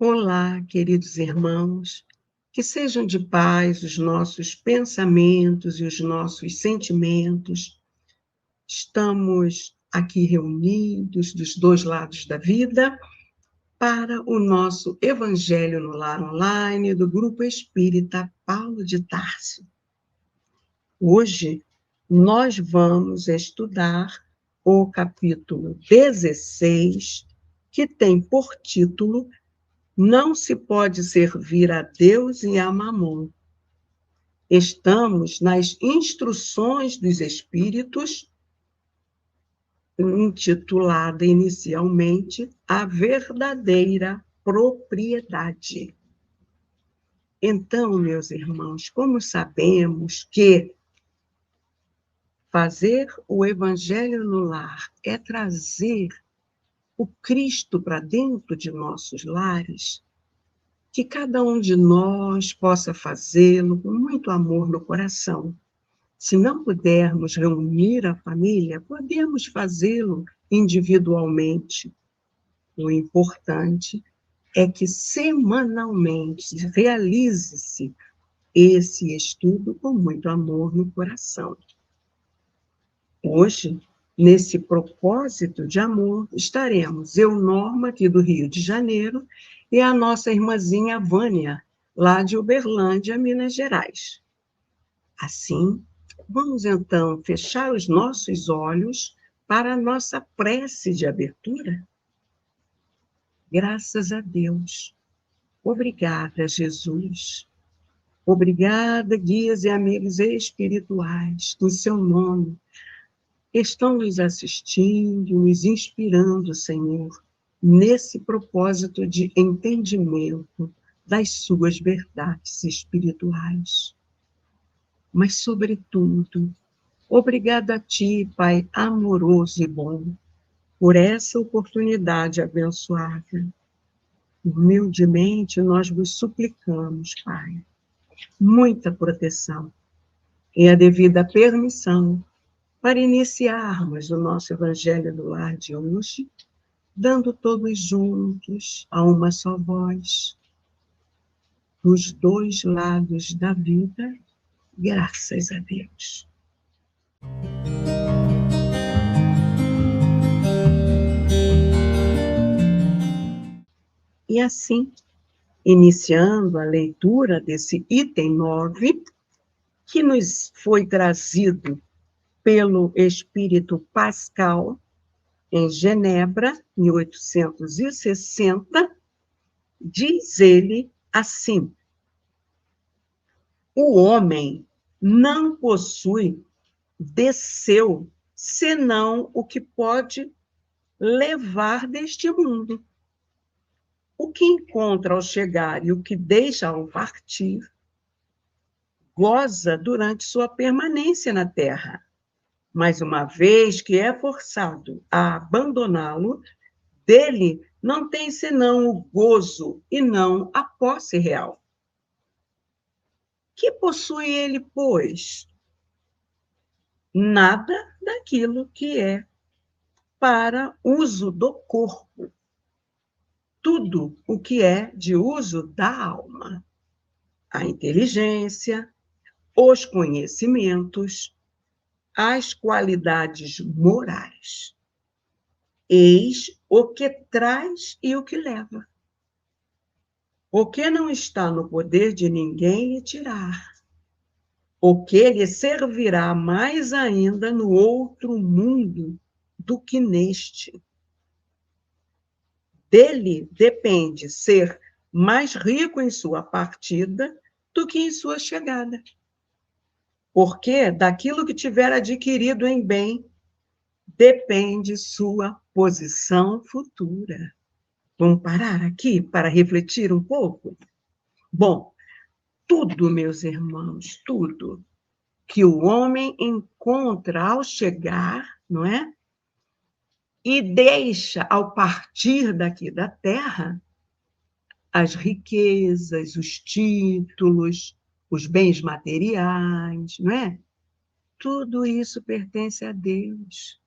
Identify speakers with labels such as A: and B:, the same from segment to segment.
A: Olá, queridos irmãos, que sejam de paz os nossos pensamentos e os nossos sentimentos. Estamos aqui reunidos dos dois lados da vida para o nosso Evangelho no Lar Online do Grupo Espírita Paulo de Tarso. Hoje nós vamos estudar o capítulo 16, que tem por título Não se pode servir a Deus e a Mamon. Estamos nas instruções dos Espíritos, intitulada inicialmente A Verdadeira Propriedade. Então, meus irmãos, como sabemos que fazer o Evangelho no lar é trazer o Cristo para dentro de nossos lares, que cada um de nós possa fazê-lo com muito amor no coração. Se não pudermos reunir a família, podemos fazê-lo individualmente. O importante é que semanalmente realize-se esse estudo com muito amor no coração. Hoje, nesse propósito de amor, estaremos eu, Norma, aqui do Rio de Janeiro, e a nossa irmãzinha Vânia, lá de Uberlândia, Minas Gerais. Assim, vamos então fechar os nossos olhos para a nossa prece de abertura? Graças a Deus. Obrigada, Jesus. Obrigada, guias e amigos espirituais, no seu nome. Estão nos assistindo, nos inspirando, Senhor, nesse propósito de entendimento das suas verdades espirituais. Mas, sobretudo, obrigada a Ti, Pai amoroso e bom, por essa oportunidade abençoada. Humildemente, nós vos suplicamos, Pai, muita proteção e a devida permissão para iniciarmos o nosso Evangelho do Lar de hoje, dando todos juntos a uma só voz, dos dois lados da vida, graças a Deus. E assim, iniciando a leitura desse item 9, que nos foi trazido pelo Espírito Pascal, em Genebra, em 1860, diz ele assim: o homem não possui de seu senão o que pode levar deste mundo. O que encontra ao chegar e o que deixa ao partir, goza durante sua permanência na terra. Mas uma vez que é forçado a abandoná-lo, dele não tem senão o gozo e não a posse real. Que possui ele, pois? Nada daquilo que é para uso do corpo. Tudo o que é de uso da alma. A inteligência, os conhecimentos, as qualidades morais. Eis o que traz e o que leva. O que não está no poder de ninguém lhe tirar. O que lhe servirá mais ainda no outro mundo do que neste. Dele depende ser mais rico em sua partida do que em sua chegada. Porque daquilo que tiver adquirido em bem, depende sua posição futura. Vamos parar aqui para refletir um pouco? Bom, tudo, meus irmãos, tudo que o homem encontra ao chegar, não é? E deixa ao partir daqui da terra, as riquezas, os títulos, os bens materiais, não é? Tudo isso pertence a Deus.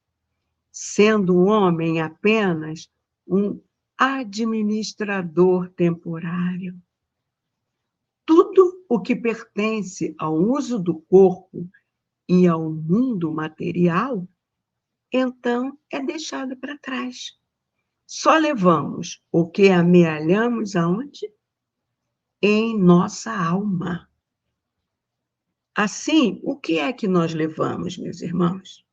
A: Sendo o homem apenas um administrador temporário. Tudo o que pertence ao uso do corpo e ao mundo material, então é deixado para trás. Só levamos o que amealhamos aonde? Em nossa alma. Assim, o que é que nós levamos, meus irmãos?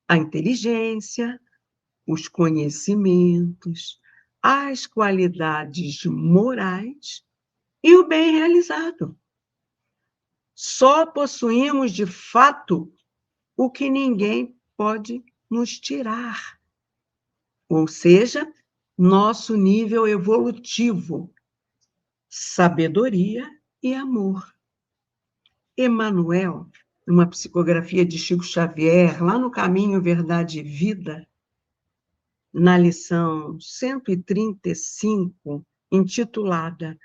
A: A inteligência, os conhecimentos, as qualidades morais e o bem realizado. Só possuímos, de fato, o que ninguém pode nos tirar. Ou seja, nosso nível evolutivo, sabedoria e amor. Emmanuel, numa psicografia de Chico Xavier, lá no Caminho, Verdade e Vida, na lição 135, intitulada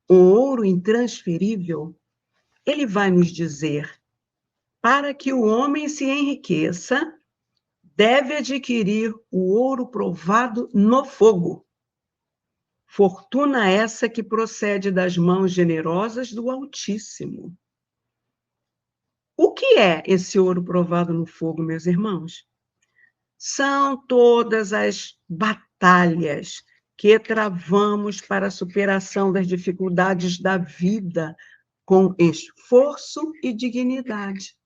A: O Ouro Intransferível, ele vai nos dizer: para que o homem se enriqueça, deve adquirir o ouro provado no fogo. Fortuna essa que procede das mãos generosas do Altíssimo. O que é esse ouro provado no fogo, meus irmãos? São todas as batalhas que travamos para a superação das dificuldades da vida com esforço e dignidade.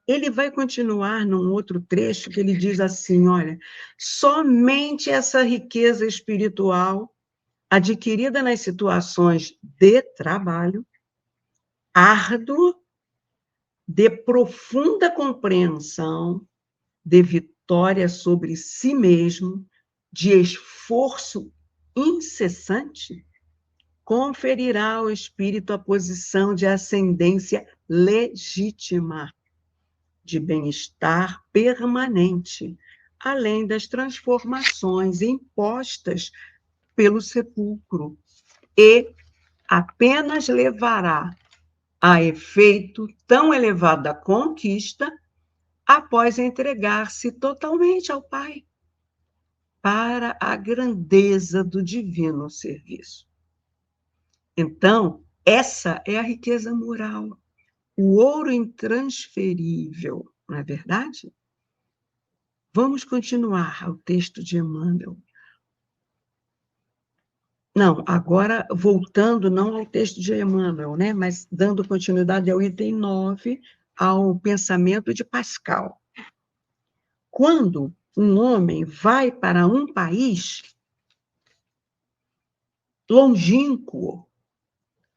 A: Ele vai continuar num outro trecho que ele diz assim, olha, somente essa riqueza espiritual adquirida nas situações de trabalho árduo, de profunda compreensão, de vitória sobre si mesmo, de esforço incessante, conferirá ao espírito a posição de ascendência legítima, de bem-estar permanente, além das transformações impostas pelo sepulcro, e apenas levará a efeito tão elevada conquista após entregar-se totalmente ao Pai, para a grandeza do divino serviço. Então, essa é a riqueza moral, o ouro intransferível, não é verdade? Vamos continuar ao texto de Emmanuel. Não, agora voltando não ao texto de Emmanuel, né, mas dando continuidade ao item 9, ao pensamento de Pascal. Quando um homem vai para um país longínquo,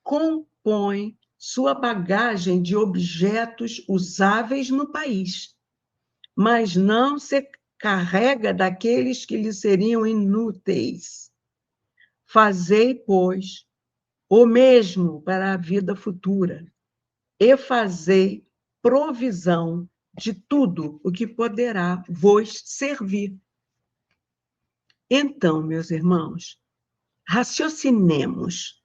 A: compõe sua bagagem de objetos usáveis no país, mas não se carrega daqueles que lhe seriam inúteis. Fazei, pois, o mesmo para a vida futura, e fazei provisão de tudo o que poderá vos servir. Então, meus irmãos, raciocinemos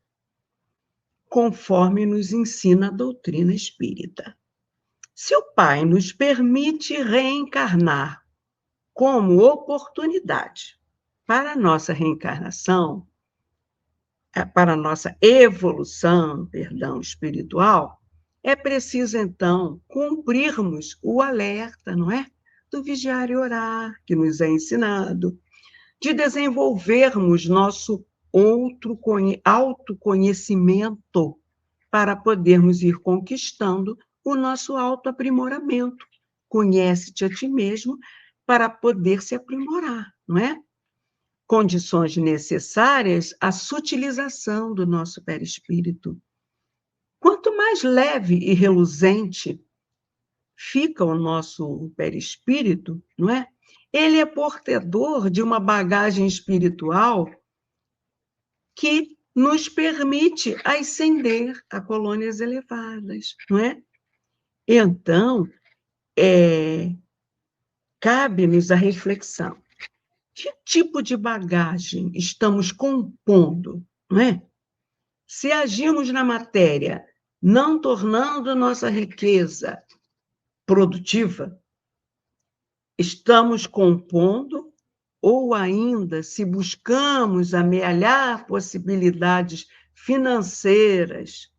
A: conforme nos ensina a doutrina espírita. Se o Pai nos permite reencarnar como oportunidade para a nossa reencarnação, para a nossa evolução, espiritual, é preciso, então, cumprirmos o alerta, não é? Do vigiar e orar, que nos é ensinado, de desenvolvermos nosso autoconhecimento para podermos ir conquistando o nosso autoaprimoramento. Conhece-te a ti mesmo para poder se aprimorar, não é? Condições necessárias à sutilização do nosso perispírito. Quanto mais leve e reluzente fica o nosso perispírito, não é? Ele é portador de uma bagagem espiritual que nos permite ascender a colônias elevadas, não é? Então, cabe-nos a reflexão. Que tipo de bagagem estamos compondo, não é? Se agimos na matéria, não tornando nossa riqueza produtiva, estamos compondo ou ainda se buscamos amealhar possibilidades financeiras,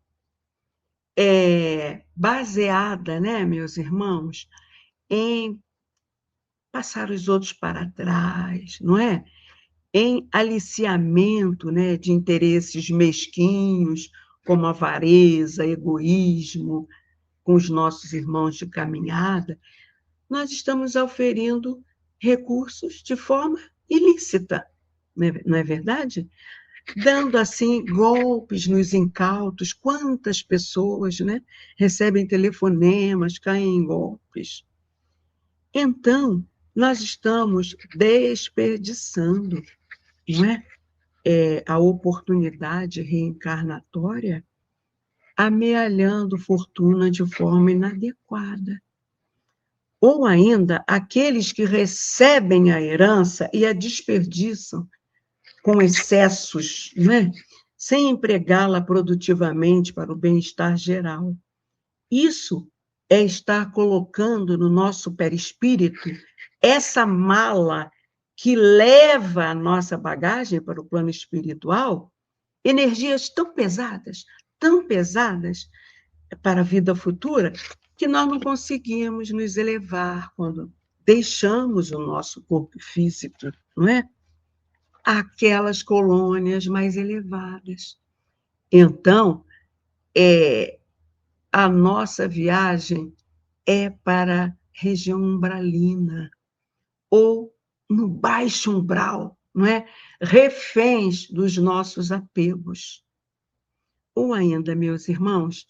A: baseada, né, meus irmãos, em passar os outros para trás, não é? Em aliciamento, né, de interesses mesquinhos, como avareza, egoísmo, com os nossos irmãos de caminhada, nós estamos auferindo recursos de forma ilícita, não é verdade? Dando, assim, golpes nos incautos. Quantas pessoas, né, recebem telefonemas, caem em golpes. Então, nós estamos desperdiçando, não é? A oportunidade reencarnatória, amealhando fortuna de forma inadequada. Ou ainda, aqueles que recebem a herança e a desperdiçam com excessos, né? Sem empregá-la produtivamente para o bem-estar geral. Isso é estar colocando no nosso perispírito essa mala que leva a nossa bagagem para o plano espiritual, energias tão pesadas para a vida futura, que nós não conseguimos nos elevar quando deixamos o nosso corpo físico, não é? Aquelas colônias mais elevadas. Então, a nossa viagem é para a região umbralina, ou no baixo umbral, não é? Reféns dos nossos apegos. Ou ainda, meus irmãos,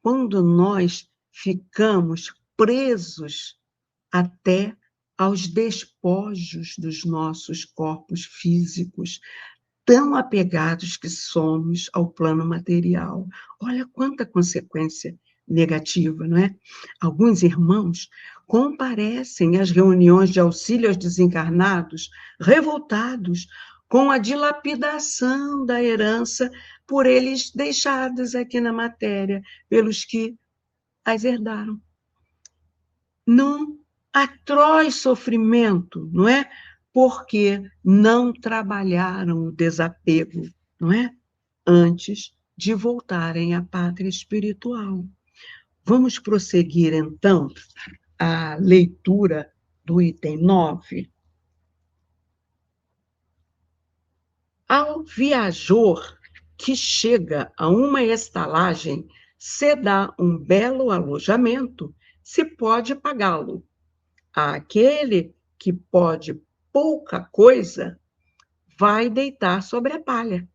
A: quando nós ficamos presos até aos despojos dos nossos corpos físicos, tão apegados que somos ao plano material. Olha quanta consequência negativa, não é? Alguns irmãos comparecem às reuniões de auxílio aos desencarnados, revoltados com a dilapidação da herança por eles deixadas aqui na matéria, pelos que as herdaram. Num atroz sofrimento, não é? Porque não trabalharam o desapego, não é? Antes de voltarem à pátria espiritual. Vamos prosseguir, então, a leitura do item 9. Ao viajor que chega a uma estalagem, se dá um belo alojamento, se pode pagá-lo. Àquele que pode pouca coisa, vai deitar sobre a palha.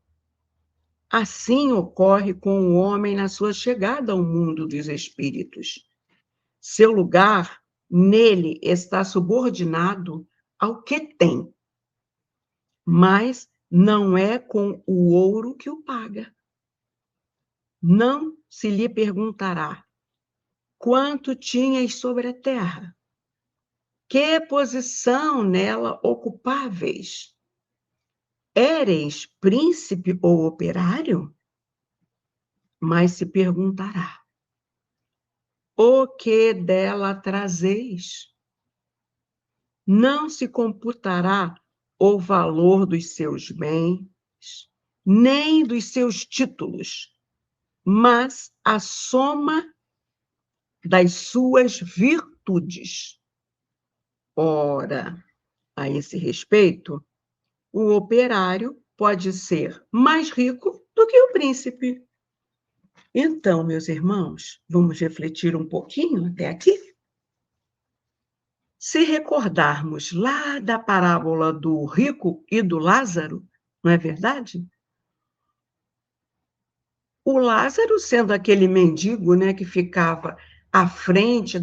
A: Assim ocorre com o homem na sua chegada ao mundo dos espíritos. Seu lugar nele está subordinado ao que tem, mas não é com o ouro que o paga. Não se lhe perguntará quanto tinhas sobre a terra, que posição nela ocupáveis. Éreis príncipe ou operário? Mas se perguntará: o que dela trazeis? Não se computará o valor dos seus bens, nem dos seus títulos, mas a soma das suas virtudes. Ora, a esse respeito, o operário pode ser mais rico do que o príncipe. Então, meus irmãos, vamos refletir um pouquinho até aqui? Se recordarmos lá da parábola do rico e do Lázaro, não é verdade? O Lázaro, sendo aquele mendigo, né, que ficava à frente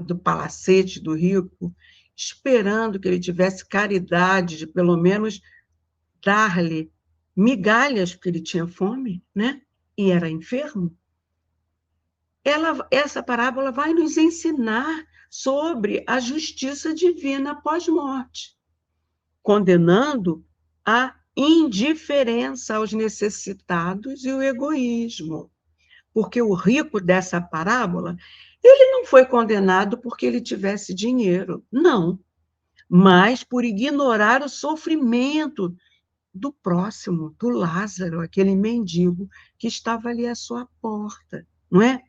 A: do palacete do rico, esperando que ele tivesse caridade de pelo menos dar-lhe migalhas, porque ele tinha fome, né? E era enfermo. Essa parábola vai nos ensinar sobre a justiça divina pós-morte, condenando a indiferença aos necessitados e o egoísmo. Porque o rico dessa parábola, ele não foi condenado porque ele tivesse dinheiro, não, mas por ignorar o sofrimento do próximo, do Lázaro, aquele mendigo que estava ali à sua porta, não é?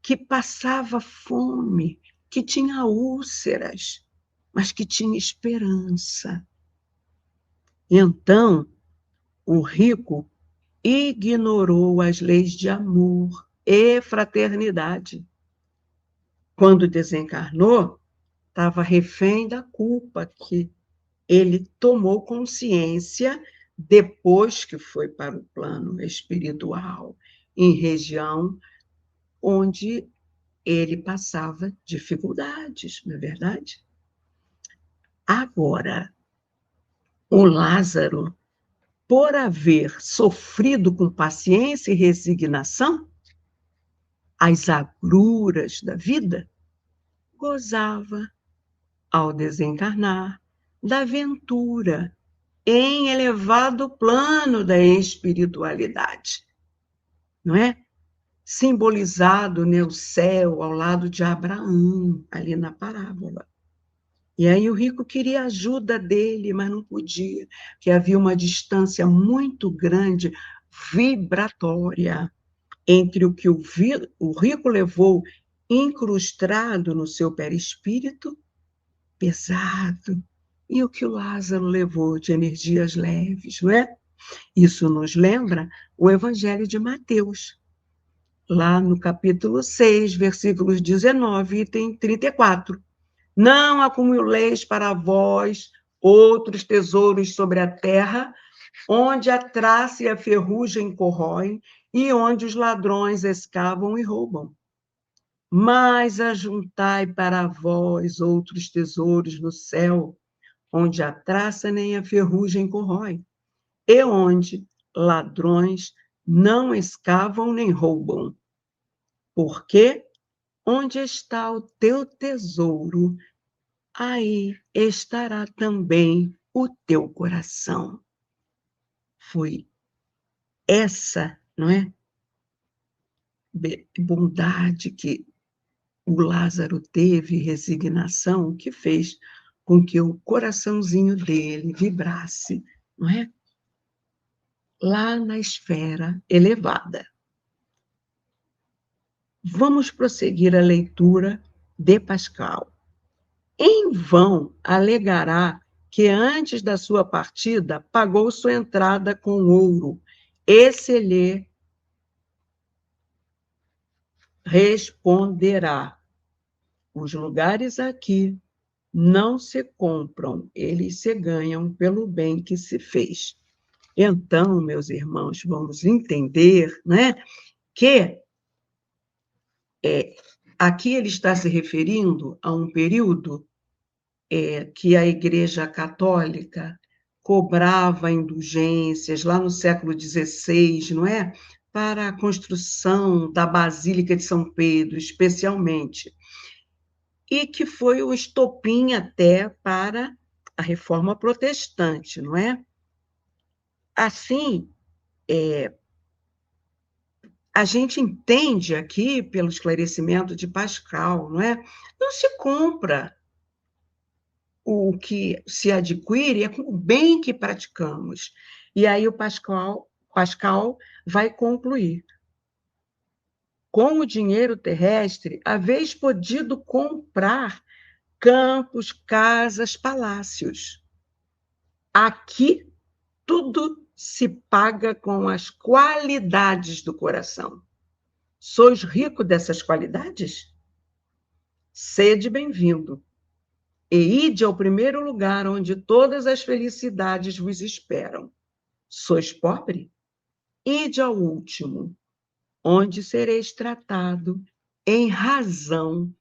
A: Que passava fome, que tinha úlceras, mas que tinha esperança. Então, o rico ignorou as leis de amor e fraternidade. Quando desencarnou, estava refém da culpa que ele tomou consciência depois que foi para o plano espiritual, em região onde ele passava dificuldades, não é verdade? Agora, o Lázaro, por haver sofrido com paciência e resignação as agruras da vida, gozava, ao desencarnar, da ventura em elevado plano da espiritualidade, não é? Simbolizado no céu, ao lado de Abraão, ali na parábola. E aí o rico queria a ajuda dele, mas não podia, porque havia uma distância muito grande, vibratória, entre o que o rico levou incrustado no seu perispírito, pesado, e o que o Lázaro levou de energias leves, não é? Isso nos lembra o Evangelho de Mateus, lá no capítulo 6, versículos 19 e 34. Não acumuleis para vós outros tesouros sobre a terra, onde a traça e a ferrugem corroem, e onde os ladrões escavam e roubam. Mas ajuntai para vós outros tesouros no céu, onde a traça nem a ferrugem corrói, e onde ladrões não escavam nem roubam. Porque onde está o teu tesouro, aí estará também o teu coração. Foi essa, não é, bondade que o Lázaro teve, resignação, que fez com que o coraçãozinho dele vibrasse, não é? Lá na esfera elevada. Vamos prosseguir a leitura de Pascal. Em vão alegará que antes da sua partida pagou sua entrada com ouro. Esse lhe responderá: os lugares aqui não se compram, eles se ganham pelo bem que se fez. Então, meus irmãos, vamos entender, né, que aqui ele está se referindo a um período que a Igreja Católica cobrava indulgências, lá no século XVI, não é? Para a construção da Basílica de São Pedro, especialmente, e que foi o estopim até para a Reforma Protestante, não é? Assim, a gente entende aqui, pelo esclarecimento de Pascal, não é? Não se compra o que se adquire, é com o bem que praticamos. E aí o Pascal vai concluir. Com o dinheiro terrestre, haveis podido comprar campos, casas, palácios. Aqui, tudo se paga com as qualidades do coração. Sois rico dessas qualidades? Sede bem-vindo. E ide ao primeiro lugar onde todas as felicidades vos esperam. Sois pobre? Ide ao último, onde sereis tratado em razão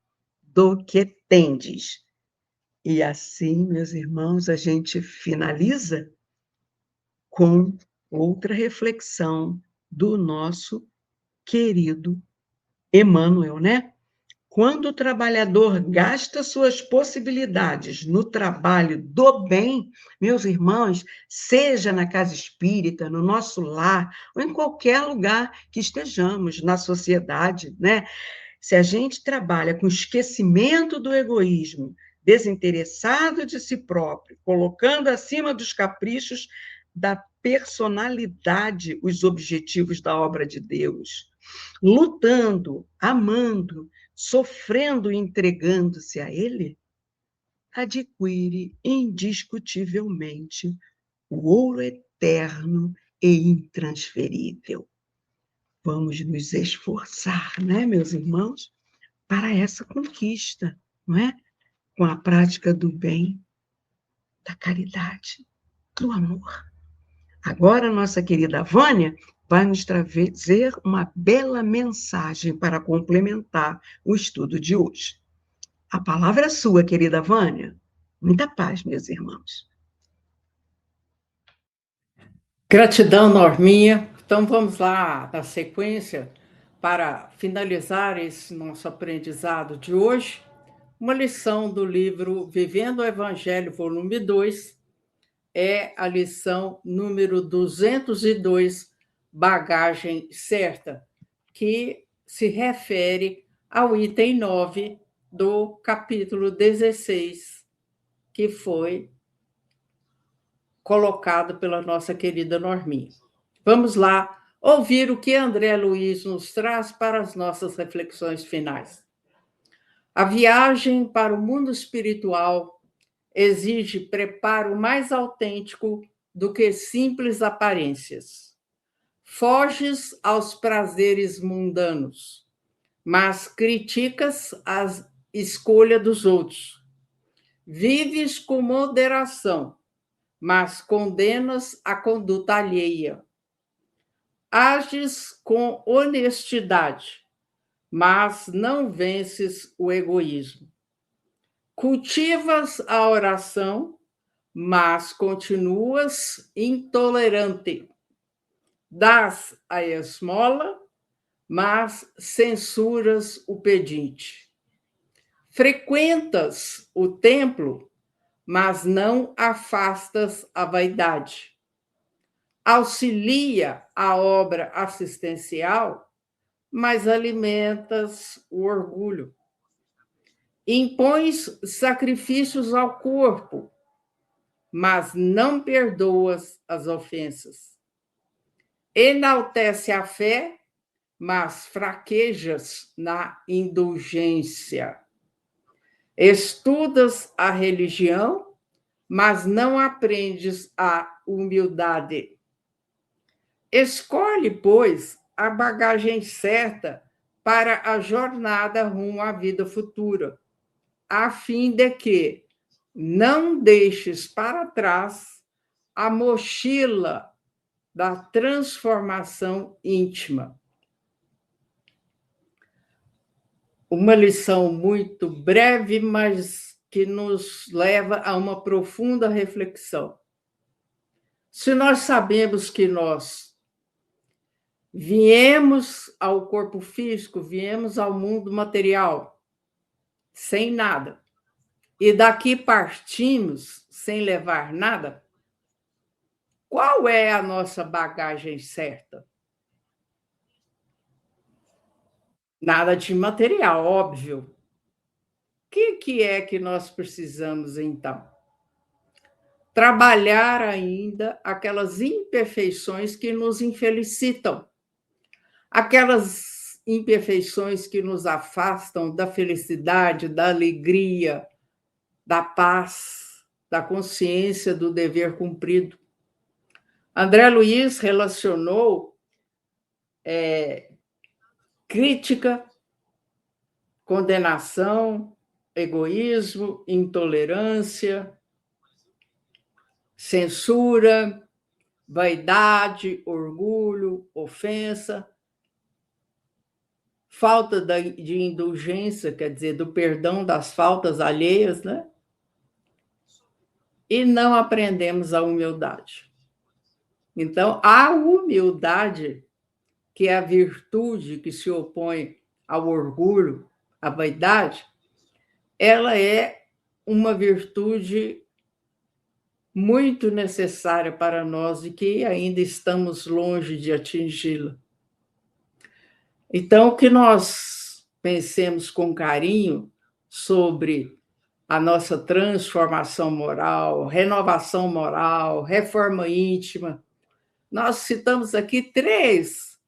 A: do que tendes. E assim, meus irmãos, a gente finaliza com outra reflexão do nosso querido Emmanuel, né? Quando o trabalhador gasta suas possibilidades no trabalho do bem, meus irmãos, seja na casa espírita, no nosso lar, ou em qualquer lugar que estejamos na sociedade, né? Se a gente trabalha com esquecimento do egoísmo, desinteressado de si próprio, colocando acima dos caprichos da personalidade os objetivos da obra de Deus, lutando, amando, sofrendo e entregando-se a Ele, adquire indiscutivelmente o ouro eterno e intransferível. Vamos nos esforçar, né, meus irmãos, para essa conquista, não é? Com a prática do bem, da caridade, do amor. Agora, nossa querida Vânia vai nos trazer uma bela mensagem para complementar o estudo de hoje. A palavra é sua, querida Vânia. Muita paz, meus irmãos.
B: Gratidão, Norminha. Então, vamos lá, na sequência, para finalizar esse nosso aprendizado de hoje, uma lição do livro Vivendo o Evangelho, volume 2, é a lição número 202, Bagagem Certa, que se refere ao item 9 do capítulo 16, que foi colocado pela nossa querida Norminha. Vamos lá ouvir o que André Luiz nos traz para as nossas reflexões finais. A viagem para o mundo espiritual exige preparo mais autêntico do que simples aparências. Foges aos prazeres mundanos, mas criticas a escolha dos outros. Vives com moderação, mas condenas a conduta alheia. Ages com honestidade, mas não vences o egoísmo. Cultivas a oração, mas continuas intolerante. Dás a esmola, mas censuras o pedinte. Frequentas o templo, mas não afastas a vaidade. Auxilia a obra assistencial, mas alimentas o orgulho. Impões sacrifícios ao corpo, mas não perdoas as ofensas. Enaltece a fé, mas fraquejas na indulgência. Estudas a religião, mas não aprendes a humildade. Escolhe, pois, a bagagem certa para a jornada rumo à vida futura, a fim de que não deixes para trás a mochila da transformação íntima. Uma lição muito breve, mas que nos leva a uma profunda reflexão. Se nós sabemos que nós viemos ao corpo físico, viemos ao mundo material, sem nada, e daqui partimos sem levar nada, qual é a nossa bagagem certa? Nada de material, óbvio. O que é que nós precisamos, então? Trabalhar ainda aquelas imperfeições que nos infelicitam, aquelas imperfeições que nos afastam da felicidade, da alegria, da paz, da consciência do dever cumprido. André Luiz relacionou crítica, condenação, egoísmo, intolerância, censura, vaidade, orgulho, ofensa, falta de indulgência, quer dizer, do perdão das faltas alheias, né? E não aprendemos a humildade. Então, a humildade, que é a virtude que se opõe ao orgulho, à vaidade, ela é uma virtude muito necessária para nós e que ainda estamos longe de atingi-la. Então, que nós pensemos com carinho sobre a nossa transformação moral, renovação moral, reforma íntima. Nós citamos aqui 3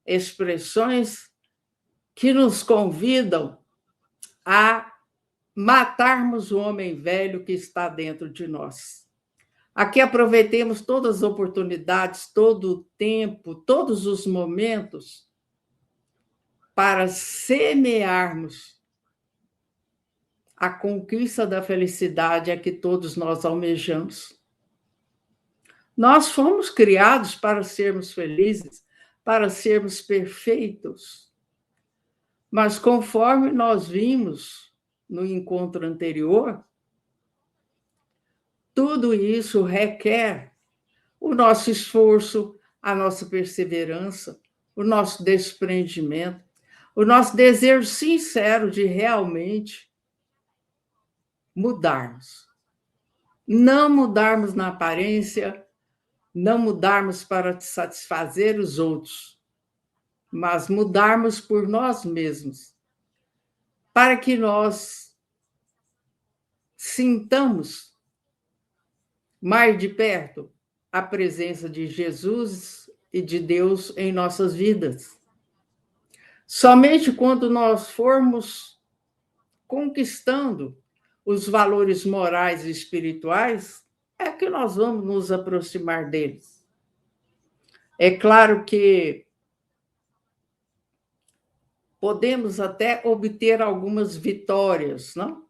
B: expressões que nos convidam a matarmos o homem velho que está dentro de nós. Aqui aproveitemos todas as oportunidades, todo o tempo, todos os momentos para semearmos a conquista da felicidade a que todos nós almejamos. Nós fomos criados para sermos felizes, para sermos perfeitos. Mas conforme nós vimos no encontro anterior, tudo isso requer o nosso esforço, a nossa perseverança, o nosso desprendimento, o nosso desejo sincero de realmente mudarmos. Não mudarmos na aparência, não mudarmos para satisfazer os outros, mas mudarmos por nós mesmos, para que nós sintamos mais de perto a presença de Jesus e de Deus em nossas vidas. Somente quando nós formos conquistando os valores morais e espirituais, é que nós vamos nos aproximar deles. É claro que podemos até obter algumas vitórias, não?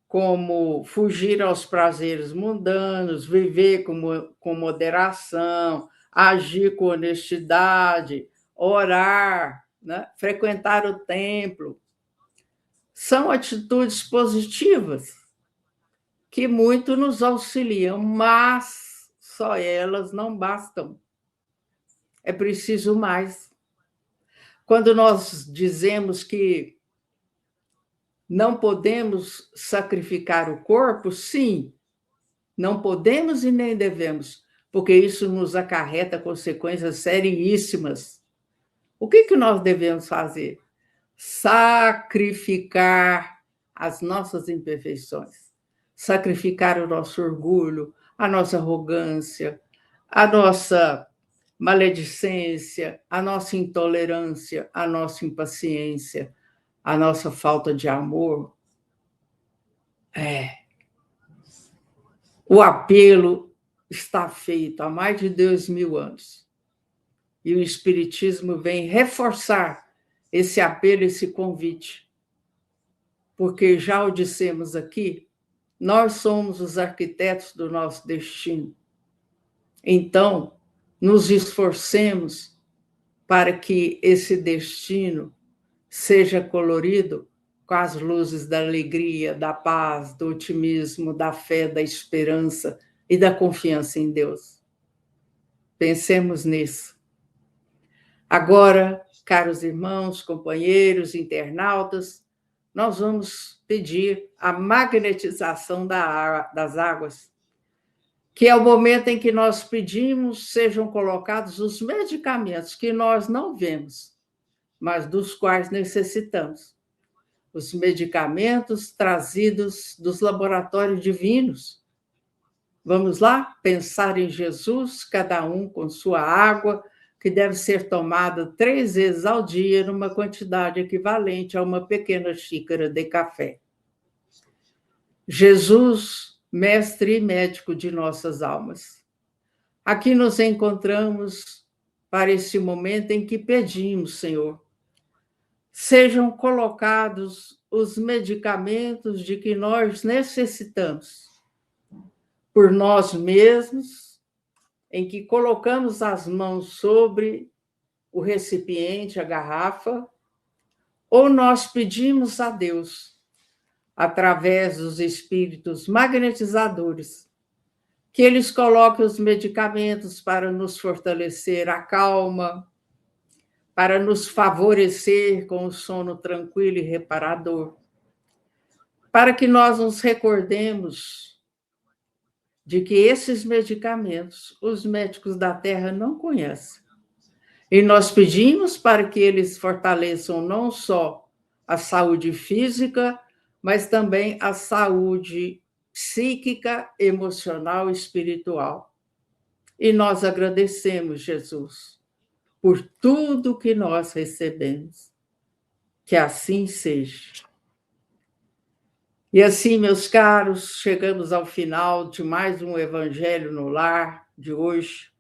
B: Como fugir aos prazeres mundanos, viver com moderação, agir com honestidade, orar, né? Frequentar o templo. São atitudes positivas que muito nos auxiliam, mas só elas não bastam. É preciso mais. Quando nós dizemos que não podemos sacrificar o corpo, sim, não podemos e nem devemos, porque isso nos acarreta consequências seríssimas. O que nós devemos fazer? Sacrificar as nossas imperfeições, sacrificar o nosso orgulho, a nossa arrogância, a nossa maledicência, a nossa intolerância, a nossa impaciência, a nossa falta de amor. O apelo está feito há mais de 2000 anos. E o Espiritismo vem reforçar esse apelo, esse convite. Porque já o dissemos aqui, nós somos os arquitetos do nosso destino. Então, nos esforcemos para que esse destino seja colorido com as luzes da alegria, da paz, do otimismo, da fé, da esperança e da confiança em Deus. Pensemos nisso. Agora, caros irmãos, companheiros, internautas, nós vamos pedir a magnetização das águas, que é o momento em que nós pedimos sejam colocados os medicamentos que nós não vemos, mas dos quais necessitamos. Os medicamentos trazidos dos laboratórios divinos. Vamos lá? Pensar em Jesus, cada um com sua água, que deve ser tomada 3 vezes ao dia, numa quantidade equivalente a uma pequena xícara de café. Jesus, mestre e médico de nossas almas. Aqui nos encontramos para esse momento em que pedimos, Senhor, sejam colocados os medicamentos de que nós necessitamos por nós mesmos, em que colocamos as mãos sobre o recipiente, a garrafa, ou nós pedimos a Deus, através dos espíritos magnetizadores, que eles coloquem os medicamentos para nos fortalecer a calma, para nos favorecer com o sono tranquilo e reparador, para que nós nos recordemos de que esses medicamentos os médicos da Terra não conhecem. E nós pedimos para que eles fortaleçam não só a saúde física, mas também a saúde psíquica, emocional e espiritual. E nós agradecemos, Jesus, por tudo que nós recebemos. Que assim seja. E assim, meus caros, chegamos ao final de mais um Evangelho no Lar de hoje.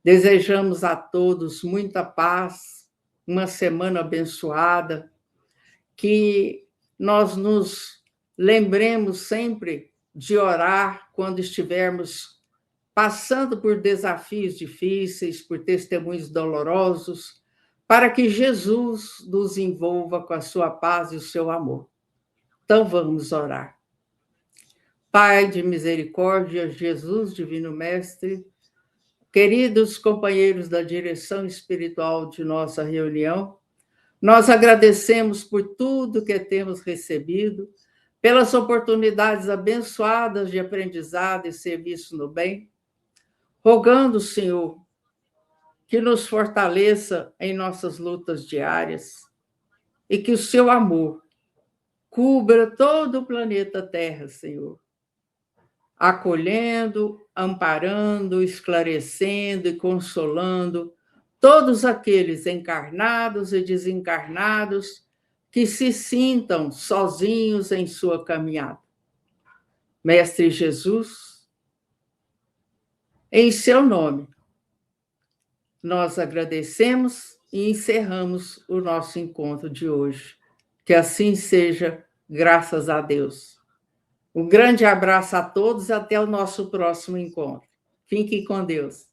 B: Desejamos a todos muita paz, uma semana abençoada, que nós nos lembremos sempre de orar quando estivermos passando por desafios difíceis, por testemunhos dolorosos, para que Jesus nos envolva com a sua paz e o seu amor. Então vamos orar. Pai de misericórdia, Jesus, Divino Mestre, queridos companheiros da direção espiritual de nossa reunião, nós agradecemos por tudo que temos recebido, pelas oportunidades abençoadas de aprendizado e serviço no bem, rogando, Senhor, que nos fortaleça em nossas lutas diárias e que o seu amor cubra todo o planeta Terra, Senhor, acolhendo, amparando, esclarecendo e consolando todos aqueles encarnados e desencarnados que se sintam sozinhos em sua caminhada. Mestre Jesus, em seu nome, nós agradecemos e encerramos o nosso encontro de hoje. Que assim seja, graças a Deus. Um grande abraço a todos, até o nosso próximo encontro. Fiquem com Deus.